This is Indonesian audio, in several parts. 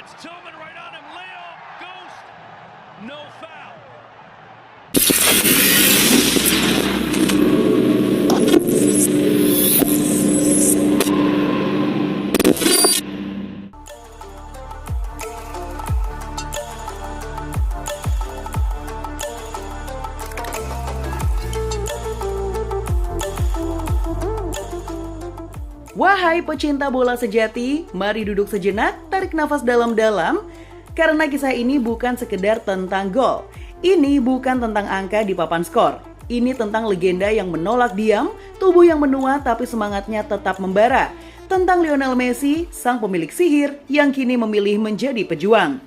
it's Tillman right on him. Leo, Ghost, no foul. Wahai pecinta bola sejati, mari duduk sejenak, tarik nafas dalam-dalam, karena kisah ini bukan sekedar tentang gol. Ini bukan tentang angka di papan skor. Ini tentang legenda yang menolak diam, tubuh yang menua tapi semangatnya tetap membara. Tentang Lionel Messi, sang pemilik sihir yang kini memilih menjadi pejuang.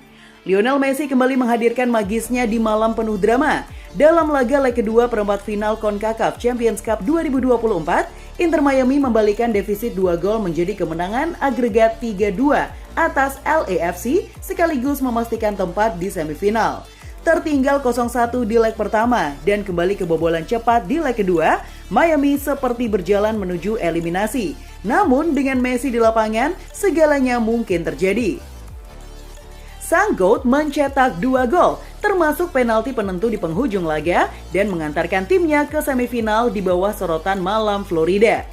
Lionel Messi kembali menghadirkan magisnya di malam penuh drama. Dalam laga leg kedua perempat final CONCACAF Champions Cup 2024, Inter Miami membalikan defisit 2 gol menjadi kemenangan agregat 3-2 atas LAFC sekaligus memastikan tempat di semifinal. Tertinggal 0-1 di leg pertama dan kembali kebobolan cepat di leg kedua, Miami seperti berjalan menuju eliminasi. Namun dengan Messi di lapangan, segalanya mungkin terjadi. Sang GOAT mencetak 2 gol, termasuk penalti penentu di penghujung laga dan mengantarkan timnya ke semifinal di bawah sorotan malam Florida.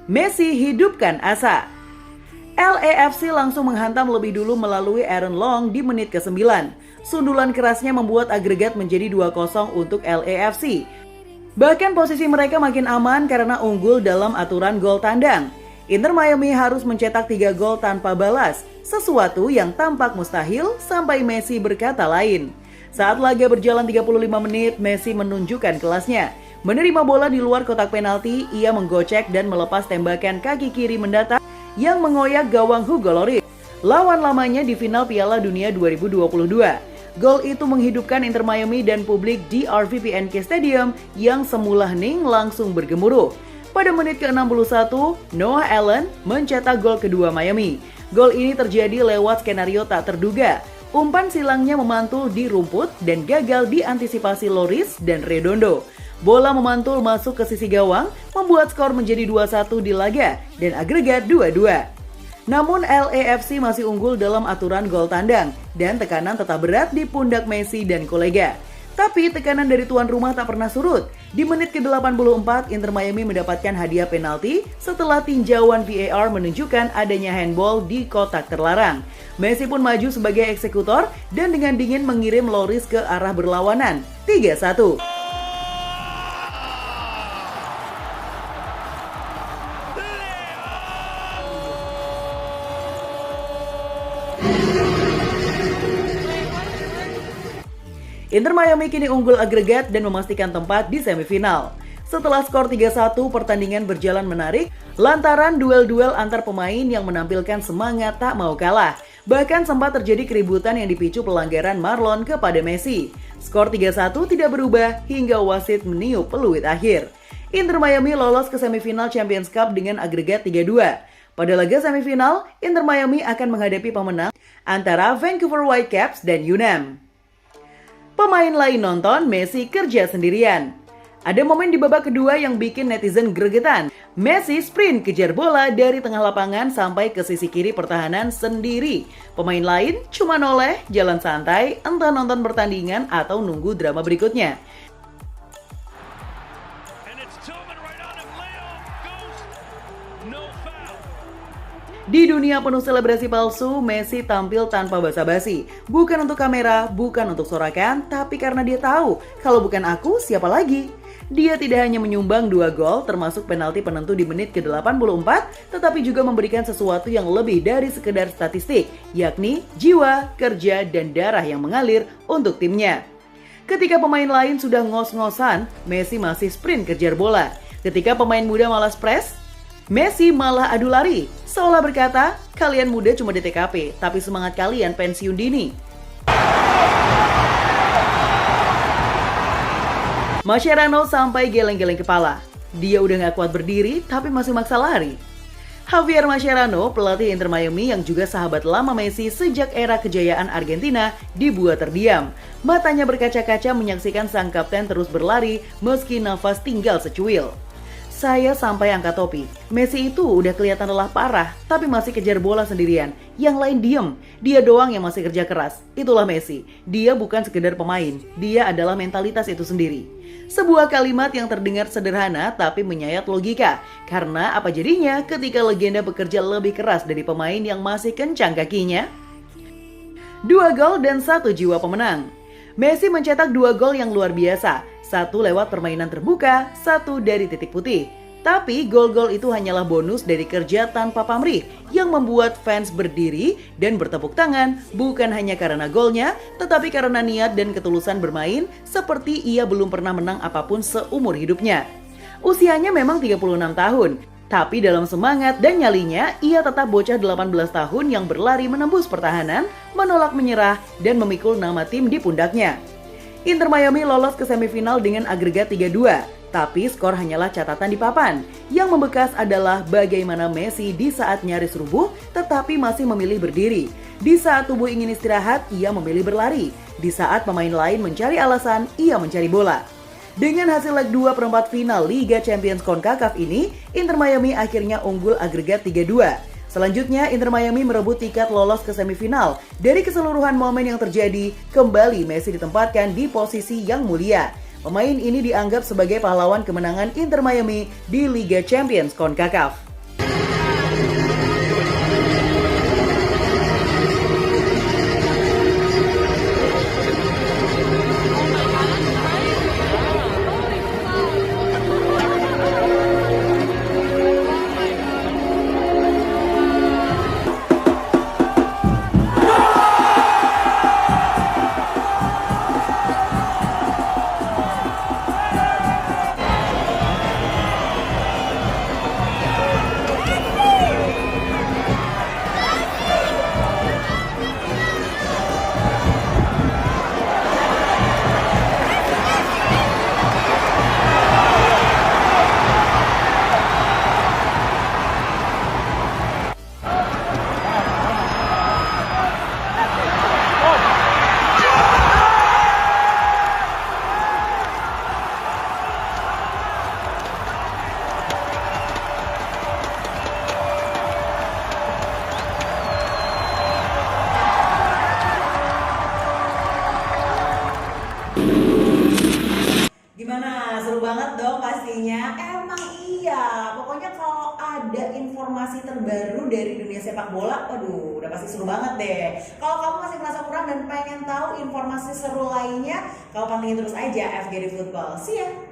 Messi hidupkan asa. LAFC langsung menghantam lebih dulu melalui Aaron Long di menit ke-9. Sundulan kerasnya membuat agregat menjadi 2-0 untuk LAFC. Bahkan posisi mereka makin aman karena unggul dalam aturan gol tandang. Inter Miami harus mencetak 3 gol tanpa balas, sesuatu yang tampak mustahil sampai Messi berkata lain. Saat laga berjalan 35 menit, Messi menunjukkan kelasnya. Menerima bola di luar kotak penalti, ia menggocek dan melepas tembakan kaki kiri mendatar yang mengoyak gawang Hugo Lloris, lawan lamanya di final Piala Dunia 2022. Gol itu menghidupkan Inter Miami dan publik di RVPNK Stadium yang semula hening langsung bergemuruh. Pada menit ke-61, Noah Allen mencetak gol kedua Miami. Gol ini terjadi lewat skenario tak terduga. Umpan silangnya memantul di rumput dan gagal diantisipasi Lloris dan Redondo. Bola memantul masuk ke sisi gawang, membuat skor menjadi 2-1 di laga dan agregat 2-2. Namun LAFC masih unggul dalam aturan gol tandang dan tekanan tetap berat di pundak Messi dan kolega. Tapi tekanan dari tuan rumah tak pernah surut. Di menit ke-84, Inter Miami mendapatkan hadiah penalti setelah tinjauan VAR menunjukkan adanya handball di kotak terlarang. Messi pun maju sebagai eksekutor dan dengan dingin mengirim Lloris ke arah berlawanan, 3-1. Inter Miami kini unggul agregat dan memastikan tempat di semifinal. Setelah skor 3-1, pertandingan berjalan menarik lantaran duel-duel antar pemain yang menampilkan semangat tak mau kalah. Bahkan sempat terjadi keributan yang dipicu pelanggaran Marlon kepada Messi. Skor 3-1 tidak berubah hingga wasit meniup peluit akhir. Inter Miami lolos ke semifinal Champions Cup dengan agregat 3-2. Pada laga semifinal, Inter Miami akan menghadapi pemenang antara Vancouver Whitecaps dan UNAM. Pemain lain nonton, Messi kerja sendirian. Ada momen di babak kedua yang bikin netizen gregetan. Messi sprint kejar bola dari tengah lapangan sampai ke sisi kiri pertahanan sendiri. Pemain lain cuma noleh, jalan santai, entah nonton pertandingan atau nunggu drama berikutnya. And it's Tillman right on him. Leo, Ghost, no foul. Di dunia penuh selebrasi palsu, Messi tampil tanpa basa-basi. Bukan untuk kamera, bukan untuk sorakan, tapi karena dia tahu, kalau bukan aku, siapa lagi? Dia tidak hanya menyumbang 2 gol, termasuk penalti penentu di menit ke-84, tetapi juga memberikan sesuatu yang lebih dari sekedar statistik, yakni jiwa, kerja, dan darah yang mengalir untuk timnya. Ketika pemain lain sudah ngos-ngosan, Messi masih sprint kejar bola. Ketika pemain muda malas press, Messi malah adu lari, seolah berkata, kalian muda cuma di TKP, tapi semangat kalian pensiun dini. Mascherano sampai geleng-geleng kepala. Dia udah gak kuat berdiri, tapi masih maksa lari. Javier Mascherano, pelatih Inter Miami yang juga sahabat lama Messi sejak era kejayaan Argentina, dibuat terdiam. Matanya berkaca-kaca menyaksikan sang kapten terus berlari meski nafas tinggal secuil. Saya sampai angkat topi. Messi itu udah kelihatan lelah parah, tapi masih kejar bola sendirian. Yang lain diem. Dia doang yang masih kerja keras. Itulah Messi. Dia bukan sekedar pemain. Dia adalah mentalitas itu sendiri. Sebuah kalimat yang terdengar sederhana tapi menyayat logika. Karena apa jadinya ketika legenda bekerja lebih keras dari pemain yang masih kencang kakinya? 2 gol dan 1 jiwa pemenang. Messi mencetak 2 gol yang luar biasa. 1 lewat permainan terbuka, 1 dari titik putih. Tapi gol-gol itu hanyalah bonus dari kerja tanpa pamrih yang membuat fans berdiri dan bertepuk tangan bukan hanya karena golnya, tetapi karena niat dan ketulusan bermain seperti ia belum pernah menang apapun seumur hidupnya. Usianya memang 36 tahun, tapi dalam semangat dan nyalinya, ia tetap bocah 18 tahun yang berlari menembus pertahanan, menolak menyerah, dan memikul nama tim di pundaknya. Inter Miami lolos ke semifinal dengan agregat 3-2. Tapi skor hanyalah catatan di papan. Yang membekas adalah bagaimana Messi di saat nyaris rubuh tetapi masih memilih berdiri. Di saat tubuh ingin istirahat, ia memilih berlari. Di saat pemain lain mencari alasan, ia mencari bola. Dengan hasil leg 2 perempat final Liga Champions CONCACAF ini, Inter Miami akhirnya unggul agregat 3-2. Selanjutnya, Inter Miami merebut tiket lolos ke semifinal. Dari keseluruhan momen yang terjadi, kembali Messi ditempatkan di posisi yang mulia. Pemain ini dianggap sebagai pahlawan kemenangan Inter Miami di Liga Champions CONCACAF. Gimana? Seru banget dong pastinya. Emang iya. Pokoknya kalau ada informasi terbaru dari dunia sepak bola, waduh, udah pasti seru banget deh. Kalau kamu masih merasa kurang dan pengen tahu informasi seru lainnya, kamu pantengin terus aja FGD Football. See ya.